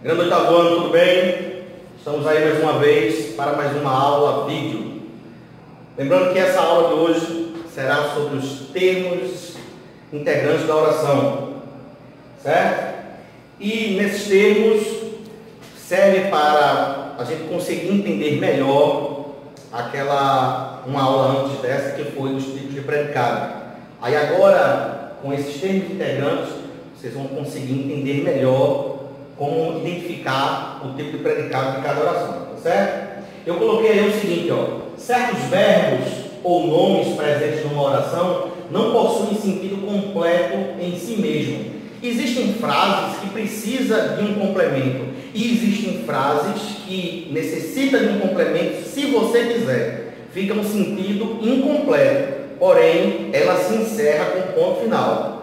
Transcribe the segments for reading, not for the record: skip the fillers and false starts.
Grande oitavo ano, tudo bem? Estamos aí mais uma vez para mais uma aula vídeo. Lembrando que essa aula de hoje será sobre os termos integrantes da oração, certo? E nesses termos serve para a gente conseguir entender melhor uma aula antes dessa que foi dos tipos de predicado. Aí agora, com esses termos integrantes, vocês vão conseguir entender melhor como identificar o tipo de predicado de cada oração, tá certo? Eu coloquei aí o seguinte, certos verbos ou nomes presentes numa oração não possuem sentido completo em si mesmo. Existem frases que precisam de um complemento e existem frases que necessitam de um complemento se você quiser. Fica um sentido incompleto, porém ela se encerra com o ponto final.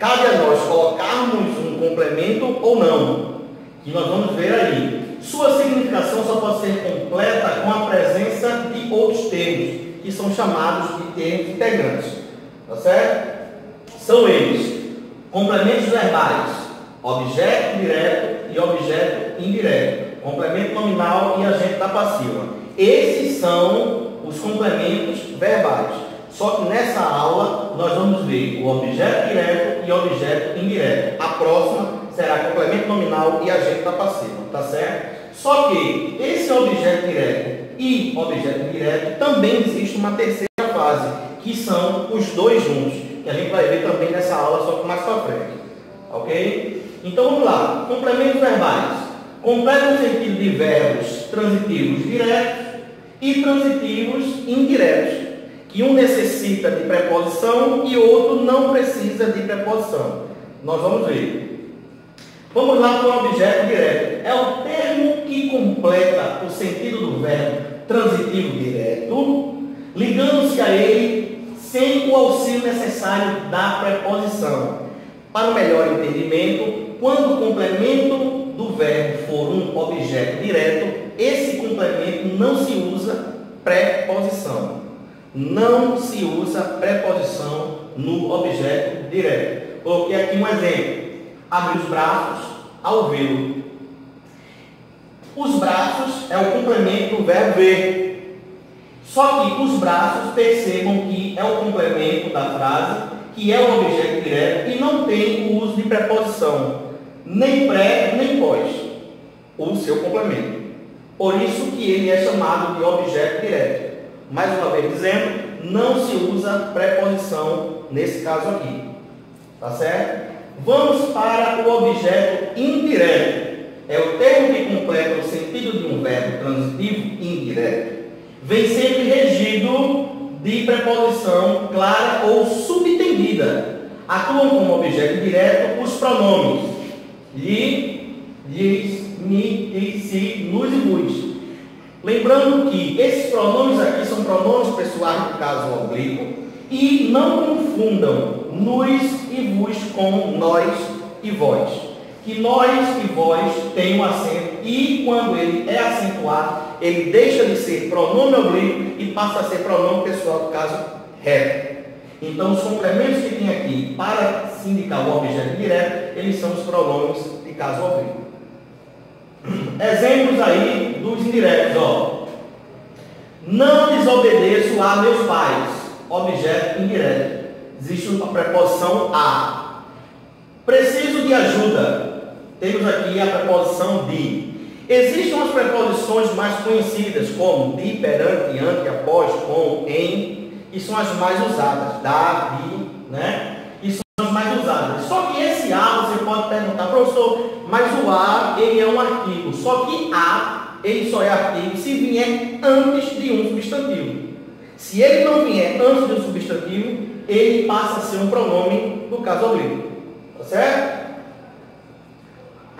Cabe a nós colocarmos um complemento ou não, que nós vamos ver aí. Sua significação só pode ser completa com a presença de outros termos, que são chamados de termos integrantes. Tá certo? São eles: complementos verbais, objeto direto e objeto indireto, complemento nominal e agente da passiva. Esses são os complementos verbais. Só que nessa aula nós vamos ver o objeto direto e o objeto indireto. A próxima será complemento nominal e agente da passiva, tá certo? Só que esse objeto direto e objeto indireto também existe uma terceira fase, que são os dois juntos, que a gente vai ver também nessa aula, só que mais para frente, ok? Então vamos lá, complementos verbais. Completam o sentido de verbos transitivos diretos e transitivos indiretos, que um necessita de preposição e outro não precisa de preposição. Nós vamos ver. Vamos lá para o objeto direto. É o termo que completa o sentido do verbo transitivo direto, ligando-se a ele sem o auxílio necessário da preposição. Para o melhor entendimento, quando o complemento do verbo for um objeto direto, esse complemento não se usa preposição. Não se usa preposição no objeto direto. Coloquei aqui um exemplo. Abrir os braços ao vê-lo. Os braços é o complemento do verbo ver. Só que os braços, percebam que é o complemento da frase, que é o objeto direto e não tem o uso de preposição, nem pré, nem pós, o seu complemento. Por isso que ele é chamado de objeto direto. Mais uma vez dizendo, não se usa preposição nesse caso aqui. Tá certo? Vamos para o objeto indireto. É o termo que completa o sentido de um verbo transitivo indireto. Vem sempre regido de preposição clara ou subentendida. Atuam como objeto direto os pronomes lhe, lhes, me, e, se, nos e vos. Lembrando que esses pronomes aqui são pronomes pessoais do caso oblíquo e não confundam nos e vos com nós e vós. Que nós e vós tem um acento e quando ele é acentuado, ele deixa de ser pronome oblíquo e passa a ser pronome pessoal do caso reto. Então, os complementos que tem aqui para se indicar o objeto direto, eles são os pronomes de caso oblíquo. Exemplos aí dos indiretos, Não desobedeço a meus pais, objeto indireto. Existe uma preposição a. Preciso de ajuda. Temos aqui a preposição de. Existem umas preposições mais conhecidas, como de, perante, ante, após, com, em, e são as mais usadas. Da, de, né? E são as mais usadas. Só que esse a, você pode perguntar, professor, mas o a, ele é um artigo. Só que a, ele só é artigo se vier antes de um substantivo. Se ele não vier antes de um substantivo, ele passa a ser um pronome do caso oblíquo. Tá certo?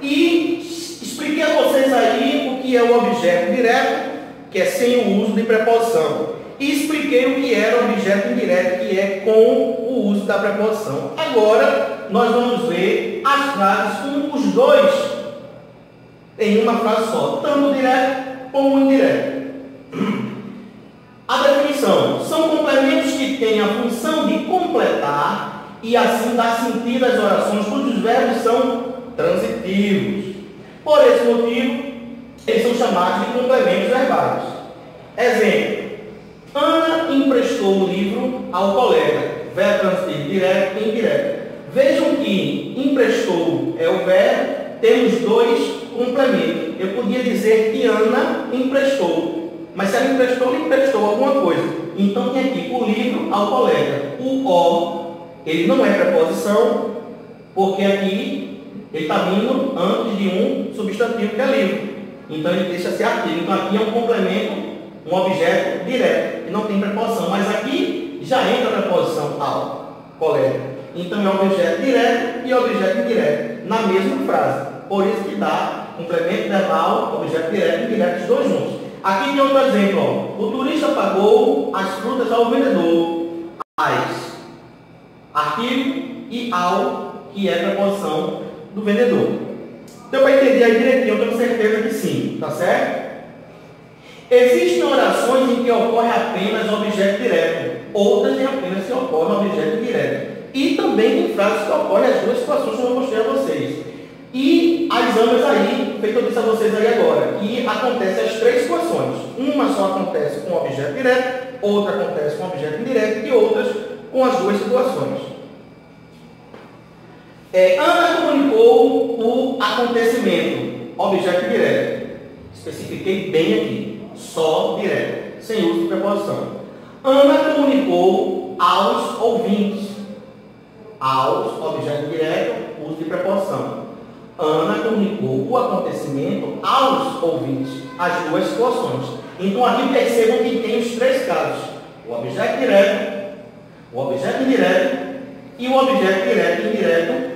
E expliquei a vocês aí o que é o objeto direto, que é sem o uso de preposição. E expliquei o que era o objeto indireto, que é com o uso da preposição. Agora, nós vamos ver as frases com os dois em uma frase só, tanto direto como indireto. A definição: são complementos que têm a função de completar e assim dar sentido às orações cujos verbos são transitivos. Por esse motivo, eles são chamados de complementos verbais. Exemplo: Ana emprestou o livro ao colega. Verbo transitivo direto e indireto. Vejam que emprestou é o verbo, temos dois complementos. Eu podia dizer que Ana emprestou, mas se ela emprestou alguma coisa. Então tem aqui o livro ao colega. O O, ele não é preposição, porque aqui ele está vindo antes de um substantivo que é livro. Então ele deixa ser artigo. Então aqui é um complemento, um objeto direto, que não tem preposição. Mas aqui já entra a preposição ao colega. Então é objeto direto e objeto indireto na mesma frase. Por isso que dá complemento verbal, objeto direto e indireto, os dois juntos. Aqui tem outro exemplo. Ó. O turista pagou as frutas ao vendedor. As, artigo, e ao, que é a preposição do vendedor. Deu para entender aí direitinho? Eu tenho certeza que sim. Tá certo? Existem orações em que ocorre apenas objeto direto. Outras em apenas que ocorre objeto indireto. E também tem frases que ocorrem as duas situações que eu mostrei a vocês. E as ambas aí, feito eu disse a vocês aí agora, que acontecem as três situações. Uma só acontece com objeto direto, outra acontece com objeto indireto e outras com as duas situações. Ana comunicou o acontecimento, objeto direto. Especifiquei bem aqui, só direto, sem uso de preposição. Ana comunicou aos ouvintes. Aos, objeto direto, uso de preposição. Ana comunicou o acontecimento aos ouvintes, as duas situações. Então aqui percebam que tem os três casos: o objeto direto, o objeto indireto e o objeto direto e indireto,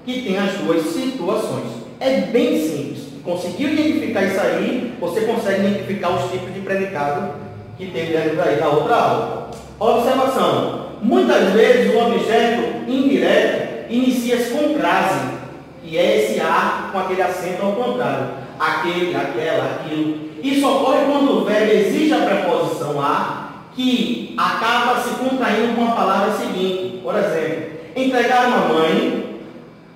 que tem as duas situações. É bem simples. Conseguiu identificar isso aí, você consegue identificar os tipos de predicado que tem dentro daí da outra aula. Observação: muitas vezes o objeto indireto inicia-se com crase, que é esse A com aquele acento ao contrário. Aquele, aquela, aquilo. Isso ocorre quando o verbo exige a preposição a, que acaba se contraindo com a palavra seguinte. Por exemplo, entregar a mamãe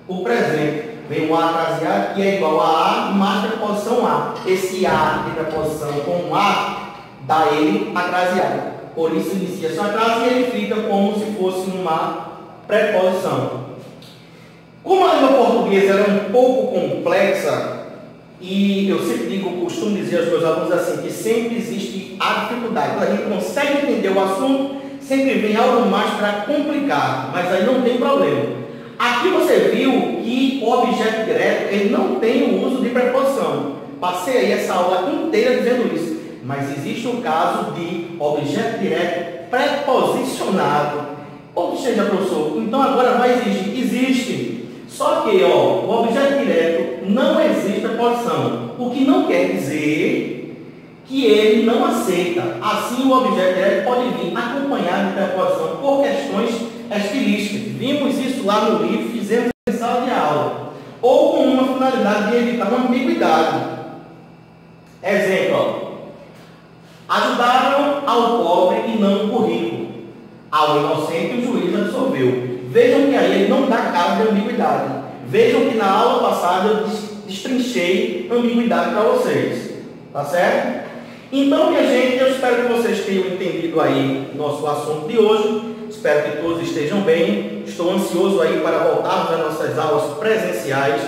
o presente. Vem um A craseado, que é igual a mais preposição a. Esse A de preposição com um A dá ele a craseado. Por isso inicia sua crase e ele fica como se fosse uma preposição. Como a língua portuguesa é um pouco complexa, e eu sempre digo, costumo dizer aos meus alunos assim, que sempre existe a dificuldade. Quando a gente consegue entender o assunto, sempre vem algo mais para complicar, mas aí não tem problema. Aqui você viu que o objeto direto ele não tem o uso de preposição. Passei aí essa aula inteira dizendo isso. Mas existe o caso de objeto direto preposicionado. Ou seja, professor, então agora vai exigir. Existe. Só que o objeto direto não existe preposição. O que não quer dizer que ele não aceita. Assim, o objeto direto pode vir acompanhado de preposição por questões estilísticas. Vimos isso lá no livro, fizemos em sala de aula. Ou com uma finalidade de evitar uma ambiguidade. Exemplo, ajudaram ao pobre e não ao rico. Ao inocente o juiz absolveu. Vejam que aí ele não dá cara de ambiguidade. Vejam que na aula passada eu destrinchei ambiguidade para vocês. Tá certo? Então, minha gente, eu espero que vocês tenham entendido aí nosso assunto de hoje. Espero que todos estejam bem. Estou ansioso aí para voltarmos às nossas aulas presenciais.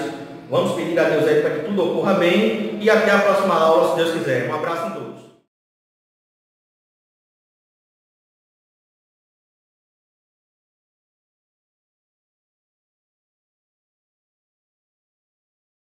Vamos pedir a Deus aí para que tudo ocorra bem. E até a próxima aula, se Deus quiser. Um abraço em todos.